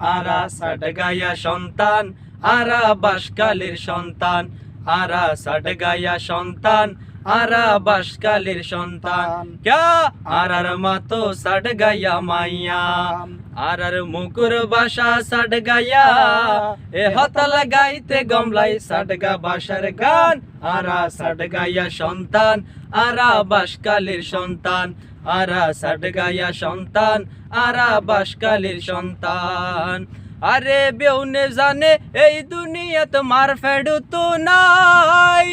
আরা সাডগাইয়া সন্তান আরা বাসকালের সন্তান আরা সাডগাইয়া সন্তান আরা বাসকালের সন্তান ক্যা আরার মাতো সাডগাইয়া মাইয়া আরার মুকুর বাসা সাডগাইয়া এ হতাল গাইতে গমলাই সাডগা বাসার গান আরা সাডগাইয়া সন্তান আরা বাসকালের সন্তান আরা সাডগাইয়া সন্তান আরা বাসকালের সন্তান আরে বেউনে জানে এই দুনিয়াত মার ফেডু তো নাই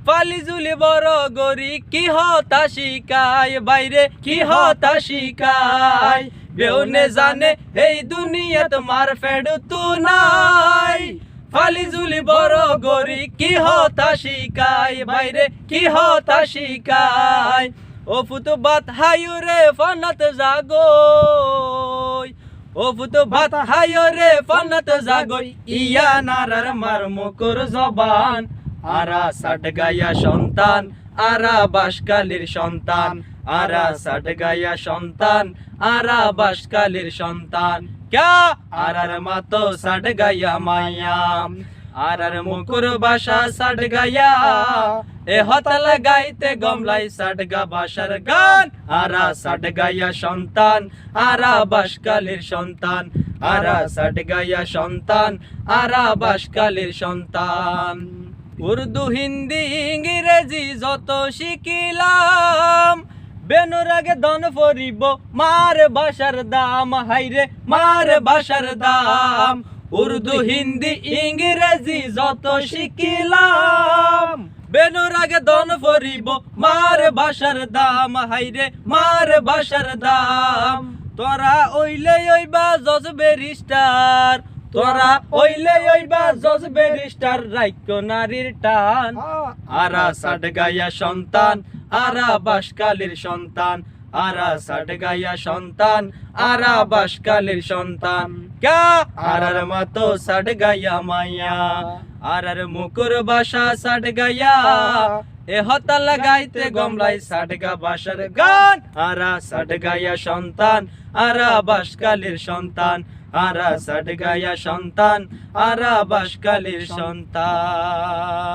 পালি জুলি বড় গরি কি হতা শিকায় বাইরে কি হতা শিকায় বেউনে জানে এই দুনিয়াত মার ফেডু তো নাই ফালি জুলি বড় গরি কি হতা শিকায় বাইরে কি হতা শিকায় ও ফুতো বাত হায়ু রে ফনত জাগোই ও ফুতো বাত হায়ু রে ফনত জাগোই ইয়া নারার মার মুকুর জবান আরা সাডগাইয়া সন্তান আরা বাসকালের সন্তান আরা সাডগাইয়া সন্তান আরা বাসকালের সন্তান ক্যা আরার মাতো সাডগাইয়া মাইয়া আরার মুকুর বাসা সাডগাইয়া এ হতাল গাইতে গমলাই সাডগা বাসার গান আরা সাডগাইয়া সন্তান আরা বাসকালের সন্তান আরা সাডগাইয়া সন্তান আরা বাসকালের সন্তান উর্দু হিন্দি ইংরেজি যত শিখিলাম বেনুর আগে দন ফরিব মার বাসার দাম হাইরে মার বাসার দাম উর্দু হিন্দি ইংরেজি যত শিখিলাম বেনুর আগে দন ফরিব মার বাসার দাম হাইরে মার বাসার দাম তোরা ওইলে ওইবা জজ ব্যারিস্টার তোরা ওইলে ওইবা জজ ব্যারিস্টার রাইক্য নারীর টান আরা সাডগাইয়া সন্তান আরা বাসকালের সন্তান আরা সাডগাইয়া সন্তান আরা বাসকালের সন্তান ক্যা আরার মাতো সাডগাইয়া মাইয়া আরার মুকুর বাসা সাডগাইয়া এ হতাল গাইতে গমলাই সাডগা বাসার গান আরা সাডগাইয়া সন্তান আরা বাসকালের সন্তান আরা সাডগাইয়া সন্তান আরা বাসকালের সন্তান।